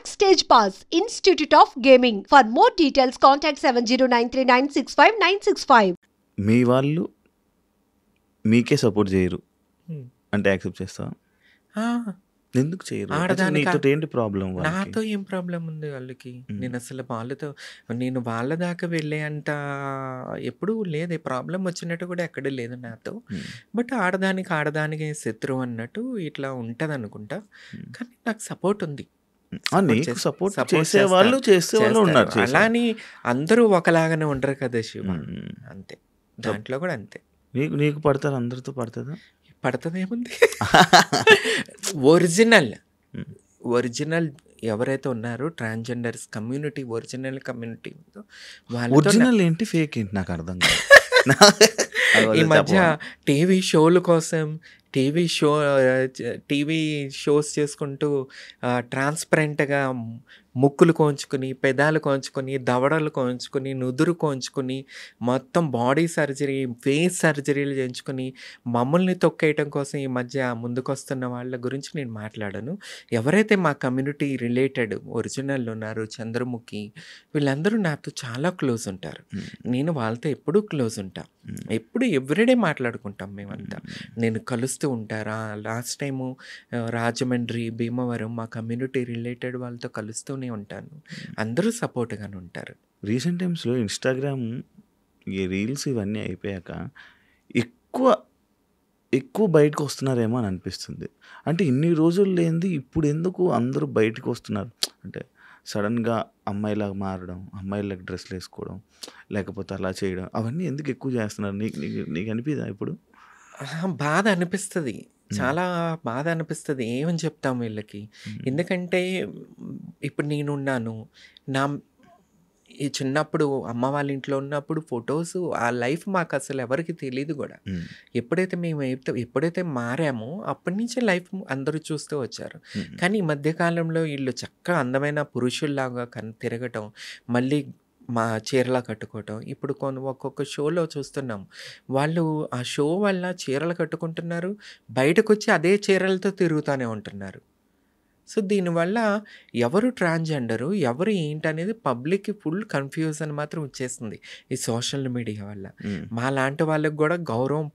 Backstage Pass, Institute of Gaming. For more details, contact 7093965965965. మీ వాళ్ళు మీకే support చేయరు హ్మ్. అంటే యాక్సెప్ట్ చేస్తావా? ఆ! ఎందుకు చేయరు? అసలు ఆడదానికా నీతోటి ఏంటి ప్రాబ్లం వాళ్ళకి? నాతో ఏం ప్రాబ్లం ఉంది వాళ్ళకి? నేనసలు వాళ్ళతో నేను వాళ్ళ దాకా వెళ్ళే అంత ఎప్పుడూ లేదే. ప్రాబ్లమ్ వచ్చినట్టు కూడా ఎక్కడా లేదు నాతో. బట్ ఆడదానికి శత్రువు అన్నట్టు ఇట్లా ఉంటదనుకుంటా. కానీ నాకు సపోర్ట్ ఉంది. నీకు సపోర్ట్ చేసేవాళ్ళు చేసేవాళ్ళు ఉన్నారు. అలా అని అందరూ ఒకలాగానే ఉండరు కదా శివ. అంతే. దాంట్లో కూడా అంతే. నీకు పడతారు, అందరితో పడుతుందా? పడుతుందేముంది. ఒరిజినల్ ఎవరైతే ఉన్నారో transgenders community, original community original ఏంటి ఫేక్ ఏంటి నాకు అర్థం కాదు. ఈ మధ్య టీవీ షోల కోసం టీవీ షోస్ చేసుకుంటూ ట్రాన్స్పరెంట్గా ముక్కులు కోంచుకుని, పెదాలు కోంచుకొని, దవడలు కోంచుకొని, నుదురు కోంచుకొని, మొత్తం బాడీ సర్జరీ, ఫేస్ సర్జరీలు చేయించుకొని మమ్మల్ని తొక్కేయటం కోసం ఈ మధ్య ముందుకొస్తున్న వాళ్ళ గురించి నేను మాట్లాడను. ఎవరైతే మా కమ్యూనిటీ రిలేటెడ్ ఒరిజినల్ ఉన్నారో, చంద్రముఖి, వీళ్ళందరూ నాతో చాలా క్లోజ్ ఉంటారు. నేను వాళ్ళతో ఎప్పుడూ క్లోజ్ ఉంటా. ఎప్పుడు ఎవ్రీడే మాట్లాడుకుంటాం మేమంతా. నేను కలుస్తూ ఉంటారా. లాస్ట్ టైము రాజమండ్రి, భీమవరం మా కమ్యూనిటీ రిలేటెడ్ వాళ్ళతో కలుస్తూనే ఉంటాను. అందరూ సపోర్ట్గానే ఉంటారు. రీసెంట్ టైమ్స్లో ఇన్స్టాగ్రామ్ ఈ రీల్స్ ఇవన్నీ అయిపోయాక ఎక్కువ బయటకు వస్తున్నారేమో అని అనిపిస్తుంది. అంటే ఇన్ని రోజులు లేనిది ఇప్పుడు ఎందుకు అందరూ బయటకు వస్తున్నారు? అంటే సడన్గా అమ్మాయిలాగా మారడం, అమ్మాయిలకు డ్రెస్లు వేసుకోవడం, లేకపోతే అలా చేయడం, అవన్నీ ఎందుకు ఎక్కువ చేస్తున్నారు? నీకు అనిపిదా ఇప్పుడు? బాధ అనిపిస్తుంది, చాలా బాధ అనిపిస్తుంది. ఏమని చెప్తాం వీళ్ళకి? ఎందుకంటే ఇప్పుడు నేనున్నాను, నా ఈ చిన్నప్పుడు అమ్మ వాళ్ళ ఇంట్లో ఉన్నప్పుడు ఫొటోస్, ఆ లైఫ్ మాకు అసలు ఎవరికి తెలియదు కూడా. ఎప్పుడైతే మారామో అప్పటి నుంచే లైఫ్ అందరూ చూస్తూ వచ్చారు. కానీ ఈ మధ్యకాలంలో వీళ్ళు చక్కగా అందమైన పురుషుల్లాగా తిరగటం, మళ్ళీ మా చీరలా కట్టుకోవటం. ఇప్పుడు ఒక్కొక్క షోలో చూస్తున్నాం, వాళ్ళు ఆ షో వల్ల చీరలు కట్టుకుంటున్నారు, బయటకు వచ్చి అదే చీరలతో తిరుగుతూనే ఉంటున్నారు. సో దీనివల్ల ఎవరు ట్రాన్స్జెండరు, ఎవరు ఏంటనేది పబ్లిక్కి ఫుల్ కన్ఫ్యూజన్ మాత్రం వచ్చేస్తుంది ఈ సోషల్ మీడియా వల్ల. మా లాంటి వాళ్ళకి కూడా గౌరవం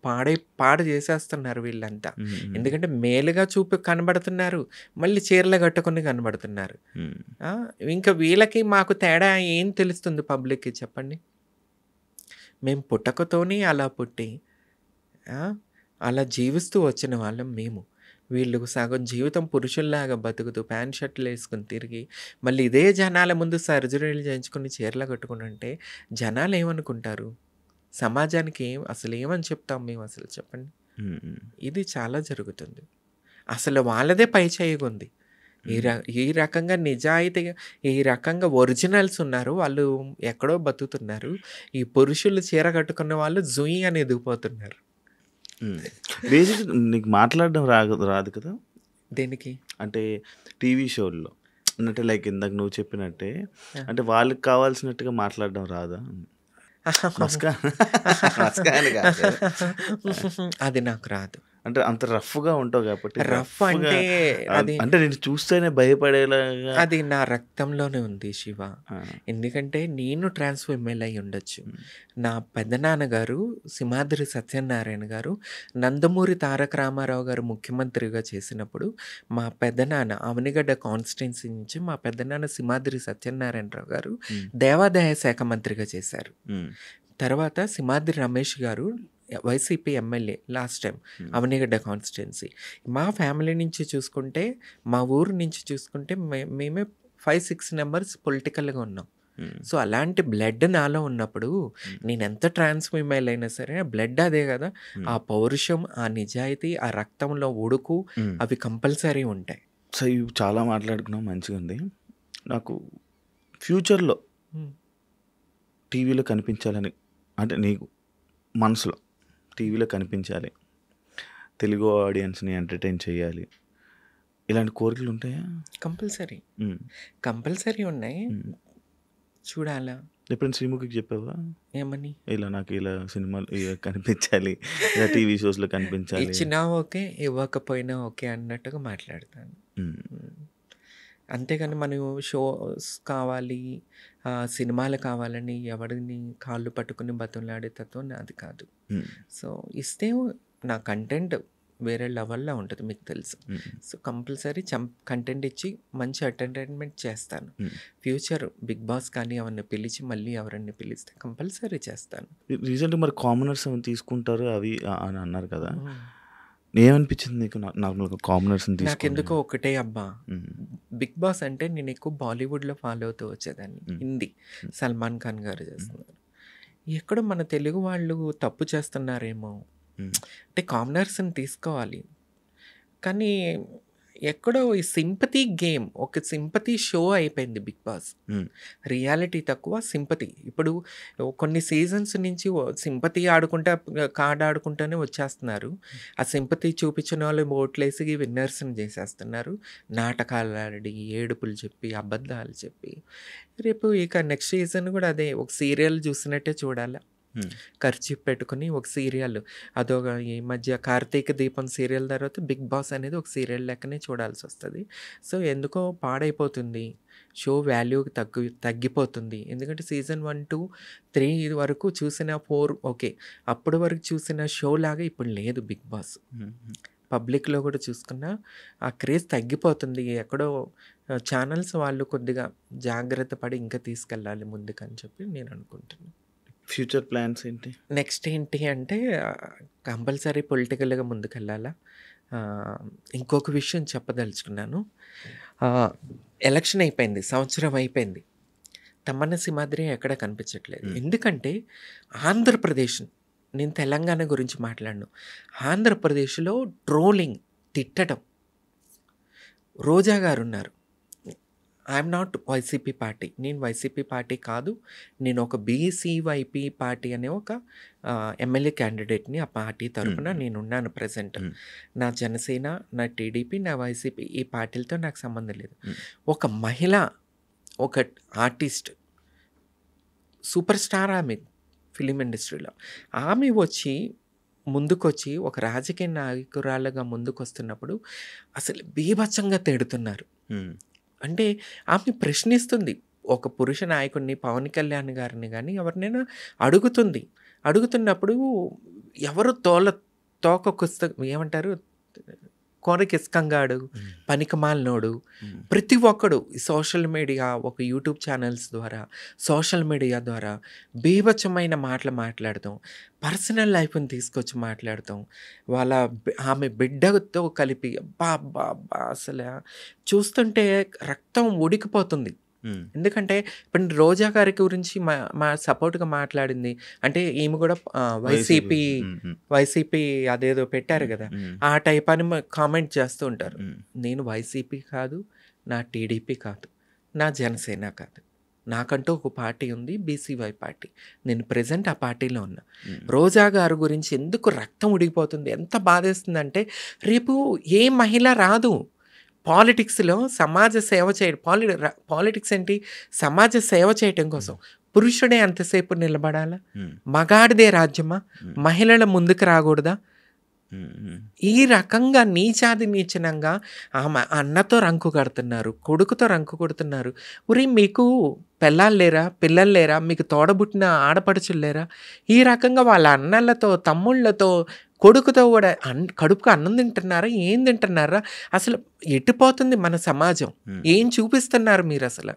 పాడు చేసేస్తున్నారు వీళ్ళంతా. ఎందుకంటే మేలుగా కనబడుతున్నారు, మళ్ళీ చీరలు కట్టుకుని కనబడుతున్నారు. ఇంకా వీళ్ళకి మాకు తేడా ఏం తెలుస్తుంది పబ్లిక్కి చెప్పండి? మేము పుట్టకతోనే అలా పుట్టి అలా జీవిస్తూ వచ్చిన వాళ్ళం మేము. వీళ్ళు సగం జీవితం పురుషుల్లాగా బతుకుతూ ప్యాంట్ షర్ట్లు వేసుకుని తిరిగి మళ్ళీ ఇదే జనాల ముందు సర్జరీలు చేయించుకుని చీరలు కట్టుకుని ఉంటే జనాలు ఏమనుకుంటారు? సమాజానికి అసలు ఏమని చెప్తాం మేము అసలు చెప్పండి? ఇది చాలా జరుగుతుంది. అసలు వాళ్ళదే పై చేయిగుంది. ఈ రకంగా నిజాయితీగా, ఈ రకంగా ఒరిజినల్స్ ఉన్నారు, వాళ్ళు ఎక్కడో బతుకుతున్నారు. ఈ పురుషులు చీర కట్టుకున్న వాళ్ళు జుయి అని ఎదిగిపోతున్నారు. బేసిక్ నీకు మాట్లాడడం రాదు కదా? దేనికి? అంటే టీవీ షోల్లో అంటే లైక్ ఇందాక నువ్వు చెప్పినట్టే, అంటే వాళ్ళకి కావాల్సినట్టుగా మాట్లాడడం రాదా? అది నాకు రాదు. అంటే అంత రఫ్గా ఉంటావు కాబట్టి. రఫ్ అంటే అంటే నేను చూస్తేనే భయపడేలాగా అది నా రక్తంలోనే ఉంది శివ. ఎందుకంటే నేను ట్రాన్స్ ఫీమేల్ అయి ఉండొచ్చు. నా పెద్దనాన్నగారు సింహాద్రి సత్యనారాయణ గారు నందమూరి తారక రామారావు గారు ముఖ్యమంత్రిగా చేసినప్పుడు మా పెద్దనాన్న అవనిగడ్డ కాన్స్టిట్యున్సీ నుంచి మా పెద్దనాన్న సింహాద్రి సత్యనారాయణరావు గారు దేవాదాయ శాఖ మంత్రిగా చేశారు. తర్వాత సింహాద్రి రమేష్ గారు YCP MLA last time Avanigadda constituency. మా ఫ్యామిలీ నుంచి చూసుకుంటే, మా ఊరు నుంచి చూసుకుంటే మేమే 5-6 మెంబర్స్ పొలిటికల్గా ఉన్నాం. సో అలాంటి బ్లడ్ నాలో ఉన్నప్పుడు నేను ఎంత ట్రాన్స్ ఫీమేల్ అయినా సరే బ్లడ్ అదే కదా. ఆ పౌరుషం, ఆ నిజాయితీ, ఆ రక్తంలో ఉడుకు అవి కంపల్సరీ ఉంటాయి. సో ఇవి చాలా మాట్లాడుకున్నాం, మంచిగా ఉంది. నాకు ఫ్యూచర్లో టీవీలో కనిపించాలని, అంటే నీకు మనసులో టీవీలో కనిపించాలి, తెలుగు ఆడియన్స్ని ఎంటర్టైన్ చేయాలి, ఇలాంటి కోరికలు ఉంటాయా? కంపల్సరీ ఉన్నాయి. చూడాలా? ఎప్పుడైనా శ్రీముఖికి చెప్పావా ఏమని? ఇలా నాకు ఇలా సినిమాలు కనిపించాలి, ఇలా టీవీ షోస్లో కనిపించాలి? ఇచ్చినా ఓకే, ఇవ్వకపోయినా ఓకే అన్నట్టుగా మాట్లాడతాను. అంతేగాని మనం షోస్ కావాలి, సినిమాలు కావాలని ఎవరిని కాళ్ళు పట్టుకుని బతులాడే తత్వం నాది కాదు. సో ఇస్తే నా కంటెంట్ వేరే లెవెల్లో ఉంటుంది, మీకు తెలుసు. సో కంపల్సరీ కంటెంట్ ఇచ్చి మంచి ఎంటర్టైన్మెంట్ చేస్తాను. ఫ్యూచర్ బిగ్ బాస్ కానీ ఎవరిని పిలిచి మళ్ళీ ఎవరిని పిలిస్తే కంపల్సరీ చేస్తాను. రీసెంట్గా మరి కామనర్స్ ఏమైనా తీసుకుంటారు అవి అని అన్నారు కదా, ఏమనిపించింది నీకు నార్మల్గా కామనర్స్? నాకెందుకో ఒకటే అబ్బా, బిగ్ బాస్ అంటే నేను ఎక్కువ బాలీవుడ్లో ఫాలో అవుతూ వచ్చేదాన్ని. హిందీ సల్మాన్ ఖాన్ గారు చేస్తున్నారు. ఎక్కడో మన తెలుగు వాళ్ళు తప్పు చేస్తున్నారేమో అంటే కామనర్స్ని తీసుకోవాలి, కానీ ఎక్కడో ఈ సింపతి గేమ్, ఒక సింపతి షో అయిపోయింది బిగ్ బాస్. రియాలిటీ తక్కువ, సింపతి. ఇప్పుడు కొన్ని సీజన్స్ నుంచి సింపతి ఆడుకుంటా కార్డ్ ఆడుకుంటూనే వచ్చేస్తున్నారు. ఆ సింపతి చూపించిన వాళ్ళు ఓట్లేసి విన్నర్స్ని చేసేస్తున్నారు. నాటకాలు ఆడి, ఏడుపులు చెప్పి, అబద్ధాలు చెప్పి. రేపు ఇక నెక్స్ట్ సీజన్ కూడా అదే, ఒక సీరియల్ చూసినట్టే చూడాలి. ఖర్చు పెట్టుకుని ఒక సీరియల్, అదొక ఈ మధ్య కార్తీక దీపం సీరియల్ తర్వాత బిగ్ బాస్ అనేది ఒక సీరియల్ లెక్కనే చూడాల్సి వస్తుంది. సో ఎందుకో పాడైపోతుంది షో, వాల్యూ తగ్గిపోతుంది. ఎందుకంటే సీజన్ 1, 2, 3 వరకు చూసిన 4 ఓకే, అప్పటి వరకు చూసిన షో లాగా ఇప్పుడు లేదు బిగ్ బాస్. పబ్లిక్లో కూడా చూసుకున్నా ఆ క్రేజ్ తగ్గిపోతుంది. ఎక్కడో ఛానల్స్ వాళ్ళు కొద్దిగా జాగ్రత్త పడి ఇంకా తీసుకెళ్ళాలి ముందుకని చెప్పి నేను అనుకుంటున్నాను. ఫ్యూచర్ ప్లాన్స్ ఏంటి? నెక్స్ట్ ఏంటి అంటే కంపల్సరీ పొలిటికల్గా ముందుకెళ్ళాలా. ఇంకొక విషయం చెప్పదలుచుకున్నాను. ఎలక్షన్ అయిపోయింది, సంవత్సరం అయిపోయింది, తమ్మన్న సింహాద్రి ఎక్కడ కనిపించట్లేదు. ఎందుకంటే ఆంధ్రప్రదేశ్, నేను తెలంగాణ గురించి మాట్లాడను, ఆంధ్రప్రదేశ్లో ట్రోలింగ్, తిట్టడం. రోజా గారు ఉన్నారు, ఐఎమ్ నాట్ వైసీపీ పార్టీ, నేను వైసీపీ పార్టీ కాదు, నేను ఒక బీసీవైపీ పార్టీ అనే ఒక ఎమ్మెల్యే క్యాండిడేట్ని. ఆ పార్టీ తరఫున నేనున్నాను ప్రజెంట్. నా జనసేన, నా టీడీపీ, నా వైసీపీ ఈ పార్టీలతో నాకు సంబంధం లేదు. ఒక మహిళ, ఒక ఆర్టిస్ట్, సూపర్ స్టార్ ఆమె ఫిలిం ఇండస్ట్రీలో, ఆమె ముందుకొచ్చి ఒక రాజకీయ నాయకురాలుగా ముందుకొస్తున్నప్పుడు అసలు బీభత్సంగా తిడుతున్నారు. అంటే ఆమె ప్రశ్నిస్తుంది, ఒక పురుష నాయకుడిని, పవన్ కళ్యాణ్ గారిని కానీ ఎవరినైనా అడుగుతున్నప్పుడు ఎవరు ఏమంటారు, కోరకిస్కంగాడు, పనికిమాలినోడు, ప్రతి ఒక్కడు సోషల్ మీడియా, ఒక యూట్యూబ్ ఛానల్స్ ద్వారా, సోషల్ మీడియా ద్వారా బీభత్సమైన మాటలు మాట్లాడతాం, పర్సనల్ లైఫ్ని తీసుకొచ్చి మాట్లాడతాం, ఆమె బిడ్డతో కలిపి అబ్బా అసలు చూస్తుంటే రక్తం ఉడికిపోతుంది. ఎందుకంటే ఇప్పుడు రోజా గారి గురించి మా సపోర్ట్గా మాట్లాడింది అంటే ఈమె కూడా వైసీపీ అదేదో పెట్టారు కదా, ఆ టైప్ అని కామెంట్ చేస్తూ ఉంటారు. నేను వైసీపీ కాదు, నా టీడీపీ కాదు, నా జనసేన కాదు, నాకంటూ ఒక పార్టీ ఉంది, బీసీవై పార్టీ. నేను ప్రెజెంట్ ఆ పార్టీలో ఉన్నా. రోజా గారి గురించి ఎందుకు రక్తం ఉడికిపోతుంది, ఎంత బాధేస్తుందంటే రేపు ఏ మహిళ రాదు పాలిటిక్స్లో సమాజ సేవ చేయడం. పాలిటిక్స్ ఏంటి, సమాజ సేవ చేయటం కోసం పురుషుడే అంతసేపు నిలబడాలా? మగాడిదే రాజ్యమా? మహిళల ముందుకు రాకూడదా? ఈ రకంగా నీచనంగా ఆమె అన్నతో రంకు కడుతున్నారు, కొడుకుతో రంకు కొడుతున్నారు. ఉరి మీకు పిల్లలు లేరా, మీకు తోడబుట్టిన ఆడపడుచులు లేరా? ఈ రకంగా వాళ్ళ అన్నలతో, తమ్ముళ్ళతో, కొడుకుతో కూడా కడుపుకు అన్నం తింటున్నారా, ఏం తింటున్నారా? అసలు ఎట్టిపోతుంది మన సమాజం? ఏం చూపిస్తున్నారు మీరు అసలు?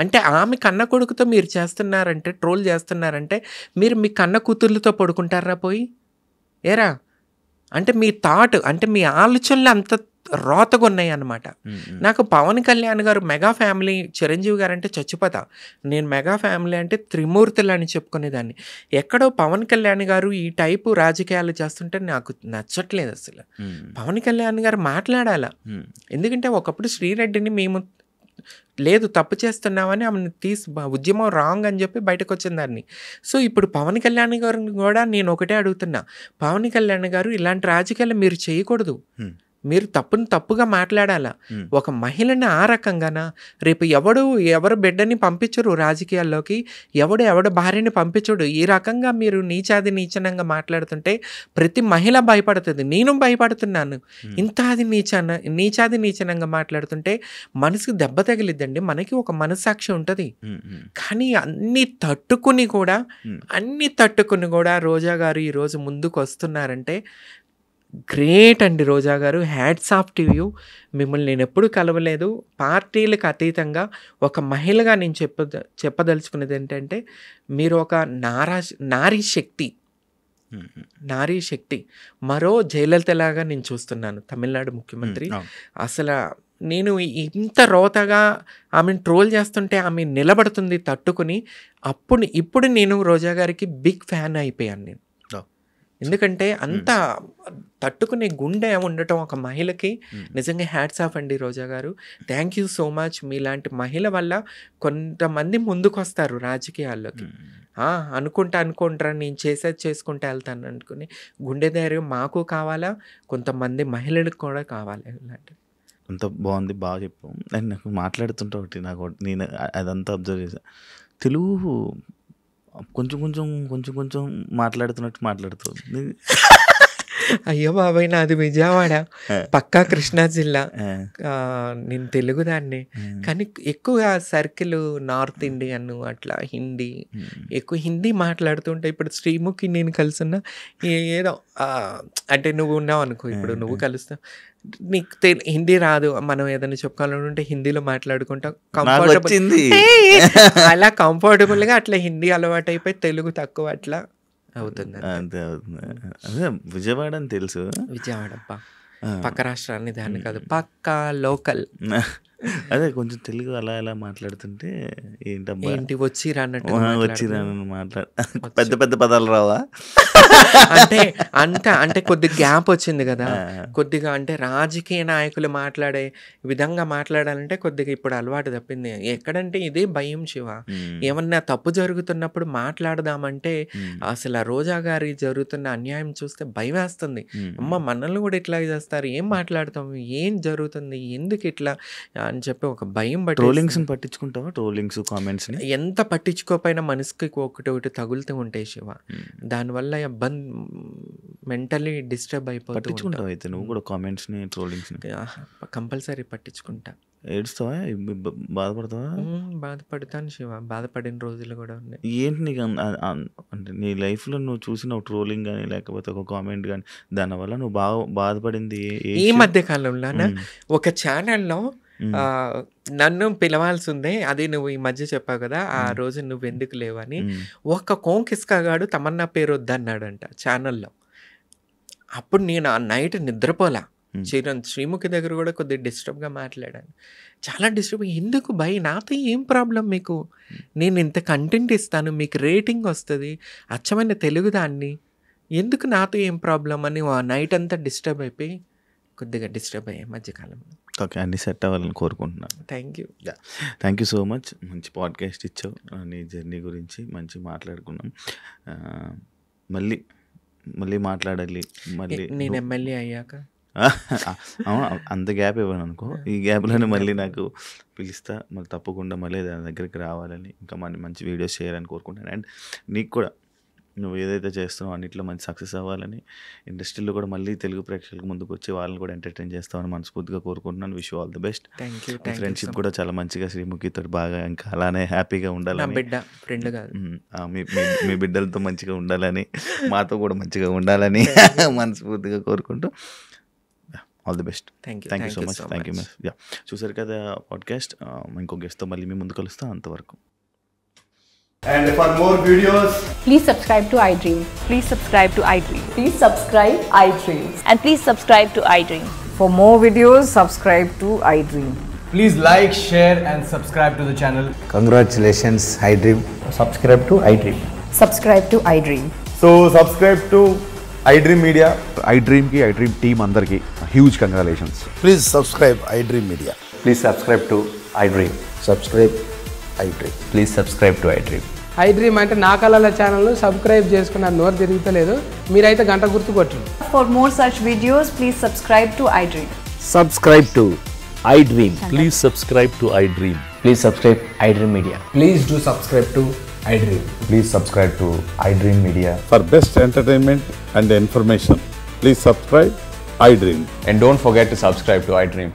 అంటే ఆమె కన్న కొడుకుతో మీరు చేస్తున్నారంటే, ట్రోల్ చేస్తున్నారంటే, మీరు మీ కన్న కూతుర్లతో పడుకుంటారా పోయి? ఏరా అంటే మీ థాట్, అంటే మీ ఆలోచనలు అంత రోతగా ఉన్నాయి అన్నమాట. నాకు పవన్ కళ్యాణ్ గారు మెగా ఫ్యామిలీ, చిరంజీవి గారు అంటే చచ్చిపోతా. నేను మెగా ఫ్యామిలీ అంటే త్రిమూర్తులు అని చెప్పుకునేదాన్ని. ఎక్కడో పవన్ కళ్యాణ్ గారు ఈ టైపు రాజకీయాలు చేస్తుంటే నాకు నచ్చట్లేదు అసలు. పవన్ కళ్యాణ్ గారు మాట్లాడాల. ఎందుకంటే ఒకప్పుడు శ్రీరెడ్డిని మేము లేదు తప్పు చేస్తున్నామని ఆమెను ఉద్యమం రాంగ్ అని చెప్పి బయటకు వచ్చిన దాన్ని. సో ఇప్పుడు పవన్ కళ్యాణ్ గారిని కూడా నేను ఒకటే అడుగుతున్నా, పవన్ కళ్యాణ్ గారు ఇలాంటి రాజకీయాలు మీరు చేయకూడదు. మీరు తప్పుని తప్పుగా మాట్లాడాలా. ఒక మహిళని ఆ రకంగానా? రేపు ఎవరు బిడ్డని పంపించరు రాజకీయాల్లోకి, ఎవడు భార్యని పంపించడు. ఈ రకంగా మీరు నీచనంగా మాట్లాడుతుంటే ప్రతి మహిళ భయపడుతుంది. నేను భయపడుతున్నాను. నీచాది నీచనంగా మాట్లాడుతుంటే మనసుకు దెబ్బ తగిలిద్దండి. మనకి ఒక మనస్సాక్షి ఉంటుంది. కానీ అన్ని తట్టుకుని కూడా రోజా గారు ఈరోజు ముందుకు వస్తున్నారంటే గ్రేట్ అండి. రోజా గారు, హ్యాట్స్ ఆఫ్ టు యూ. మిమ్మల్ని నేను ఎప్పుడు కలవలేదు. పార్టీలకు అతీతంగా ఒక మహిళగా నేను చెప్పదలుచుకున్నది ఏంటంటే మీరు ఒక నారీ శక్తి. మరో జయలలితలాగా నేను చూస్తున్నాను, తమిళనాడు ముఖ్యమంత్రి. అసలు నేను ఇంత రోతగా ఆమెను ట్రోల్ చేస్తుంటే ఆమె నిలబడుతుంది తట్టుకుని. ఇప్పుడు నేను రోజా గారికి బిగ్ ఫ్యాన్ అయిపోయాను నేను. ఎందుకంటే అంత తట్టుకునే గుండె ఉండటం ఒక మహిళకి నిజంగా హ్యాట్స్ ఆఫ్ అండి రోజా గారు. Thank you so much. మీలాంటి మహిళ వల్ల కొంతమంది ముందుకు వస్తారు రాజకీయాల్లోకి. అనుకుంటారా నేను చేసుకుంటా వెళ్తాను అనుకుని గుండె ధైర్యం మాకు కావాలా, కొంతమంది మహిళలకు కూడా కావాలి. ఇలాంటి అంత బాగుంది, బాగా చెప్పాం. అండ్ నాకు మాట్లాడుతుంటే నేను అదంతా అబ్జర్వ్ చేశాను. తెలుగు కొంచెం మాట్లాడుతుంది. అయ్యో బాబాయ్, నాది విజయవాడ, పక్కా కృష్ణా జిల్లా. నేను తెలుగుదాన్ని, కానీ ఎక్కువ సర్కిల్ నార్త్ ఇండియన్, అట్లా హిందీ, ఎక్కువ హిందీ మాట్లాడుతుంటే ఇప్పుడు శ్రీముఖి నేను కలుసున్నా ఏదో అంటే నువ్వు ఉన్నావు అనుకో, ఇప్పుడు నువ్వు కలుస్తావు, నీకు హిందీ రాదు, మనం ఏదైనా చెప్పుకోవాలంటే హిందీలో మాట్లాడుకుంటాం. అలా కంఫర్టబుల్గా అట్లా హిందీ అలవాటు అయిపోయి తెలుగు తక్కువ అట్లా అవుతుంది. అదే విజయవాడ అని తెలుసు. విజయవాడ పక్క రాష్ట్రాన్ని దాన్ని కాదు, పక్కా లోకల్. అదే కొంచెం తెలుగు అలా ఎలా మాట్లాడుతుంటే ఏంటి వచ్చిరా మాట్లాడు పెద్ద పెద్ద పదాలు రావా అంటే కొద్దిగా గ్యాప్ వచ్చింది కదా, కొద్దిగా అంటే రాజకీయ నాయకులు మాట్లాడే విధంగా మాట్లాడాలంటే కొద్దిగా ఇప్పుడు అలవాటు తప్పింది. ఎక్కడంటే ఇదే భయం శివ, ఏమన్నా తప్పు జరుగుతున్నప్పుడు మాట్లాడదామంటే అసలు ఆ రోజా గారి జరుగుతున్న అన్యాయం చూస్తే భయం వేస్తుంది. మనల్ని కూడా ఇట్లా చేస్తారు, ఏం మాట్లాడతాం, ఏం జరుగుతుంది, ఎందుకు ఇట్లా అని చెప్పి ఒక భయం. ట్రోలింగ్స్ పట్టించుకుంటావా? ట్రోలింగ్స్ కామెంట్స్ ఎంత పట్టించుకోపోయినా మనసుకి ఒకటి తగులుతూ ఉంటాయి శివ. దానివల్ల మెంటలీ డిస్టర్బ్ అయిపోతుంటావు. అయితే నువ్వు కూడా కామెంట్స్ ని ట్రోలింగ్స్ కంపల్సరీ పట్టించుకుంటా. ఏడుస్తావా? బాధపడతావా? బాధపడతాను శివ, బాధపడిన రోజులు కూడా ఉన్నాయి. ఏంటి నీకు అంటే నీ లైఫ్ లో నువ్వు చూసిన ట్రోలింగ్ కానీ లేకపోతే ఒక కామెంట్ కానీ దానివల్ల నువ్వు బాధపడింది ఈ మధ్య కాలంలో ఒక ఛానల్లో నన్ను పిలవాల్సి ఉంది, అది నువ్వు ఈ మధ్య చెప్పావు కదా, ఆ రోజు నువ్వు ఎందుకు లేవని. ఒక కోంకిస్కాగాడు తమన్నా పేరు వద్దన్నాడంట ఛానల్లో. అప్పుడు నేను ఆ నైట్ నిద్రపోలా. శ్రీముఖి దగ్గర కూడా కొద్దిగా డిస్టర్బ్గా మాట్లాడాను, చాలా డిస్టర్బ్. ఎందుకు భయ్, నాతో ఏం ప్రాబ్లం మీకు, నేను ఇంత కంటెంట్ ఇస్తాను, మీకు రేటింగ్ వస్తుంది, అచ్చమైన తెలుగుదాన్ని, ఎందుకు నాతో ఏం ప్రాబ్లం అని ఆ నైట్ అంతా డిస్టర్బ్ అయిపోయి కొద్దిగా డిస్టర్బ్ అయ్యాయి మధ్యకాలంలో. ఓకే, అన్ని సెట్ అవ్వాలని కోరుకుంటున్నాను. Thank you so much. మంచి పాడ్కాస్ట్ ఇచ్చావు, నీ జర్నీ గురించి మంచి మాట్లాడుకున్నాం. మళ్ళీ మాట్లాడాలి. మళ్ళీ నేను ఎమ్మెల్యే అయ్యాక అంత గ్యాప్ ఇవ్వను అనుకో, ఈ గ్యాప్లోనే మళ్ళీ నాకు పిలుస్తా, మళ్ళీ తప్పకుండా మళ్ళీ దాని దగ్గరికి రావాలని, ఇంకా మంచి వీడియోస్ చేయాలని కోరుకుంటాను. అండ్ నీకు కూడా నువ్వు ఏదైతే చేస్తున్నావు అన్నింటిలో మంచి సక్సెస్ అవ్వాలని, ఇండస్ట్రీలో కూడా మళ్ళీ తెలుగు ప్రేక్షకులకు ముందుకు వచ్చి వాళ్ళని కూడా ఎంటర్టైన్ చేస్తామని మనస్ఫూర్తిగా కోరుకుంటున్నాను. Wish you all the best. Friendship కూడా చాలా మంచిగా శ్రీముఖితో బాగా ఇంకా అలానే హ్యాపీగా ఉండాలని, మీ బిడ్డలతో మంచిగా ఉండాలని, మాతో కూడా మంచిగా ఉండాలని మనస్ఫూర్తిగా కోరుకుంటూ all the best. Thank you so much. Thank you much. చూసారు కదా పాడ్కాస్ట్, ఇంకో గెస్ట్తో మళ్ళీ మీ ముందుకు కలుస్తాం. అంతవరకు. And for more videos, please subscribe to iDream. Please subscribe to iDream. Please subscribe iDream. And please subscribe to iDream. For more videos, subscribe to iDream. please like, share and subscribe to the channel. Congratulations, iDream. Subscribe to iDream. Subscribe to iDream. So subscribe to iDream Media. iDream ki iDream team andarki huge congratulations. Please subscribe iDream Media. Please subscribe to iDream. Subscribe iDream. Please subscribe to iDream. I dream అంటే నా కళల channel subscribe చేసుకున్న నోరు తిరుగుతలేదు, మీరైతే గంట గుర్తు కొట్టండి. For more such videos, please subscribe to iDream. Subscribe to iDream. Please subscribe to iDream. Please subscribe iDream Media. Please do subscribe to iDream. Please subscribe to iDream Media. For best entertainment and information, please subscribe iDream. And don't forget to subscribe to iDream.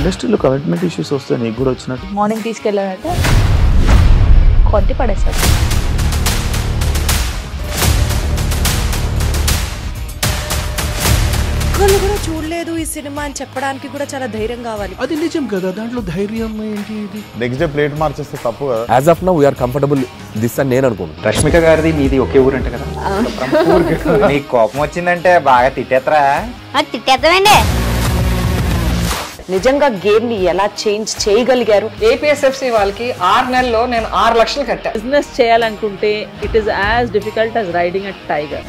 ఇండస్ట్రీలో commitment issues వస్తే నీకు కూడా వచ్చినట్టు? Morning తీసుకెళ్ళాడంటే కొట్టి పడేస్తాడు. ఒక్కళ్ళు కూడా చూడలేదు ఈ సినిమా అని చెప్పడానికి కూడా చాలా ధైర్యం కావాలి. అది నిజం కదా, దాంట్లో ధైర్యం ఏంటి? ఇది నెక్స్ట్ డే ప్లేట్ మార్చేస్తే తప్పు కదా. As of now we are comfortable this అని నేను అనుకుంటున్నాను. రష్మిక గారిది మీది ఒకే ఊరు అంటే కదా. నీకు కోపం వచ్చిందంటే బాగా తిట్టేత్తరా? తిట్టేద్దామండి. నిజంగా గేమ్ ని ఎలా చేంజ్ చేయగలిగారు? ఏపీఎస్ఎఫ్సి వాళ్ళకి 6 నెలల్లో నేను 6 లక్షలు కట్టా. బిజినెస్ చేయాలనుకుంటే it is as difficult as riding a tiger.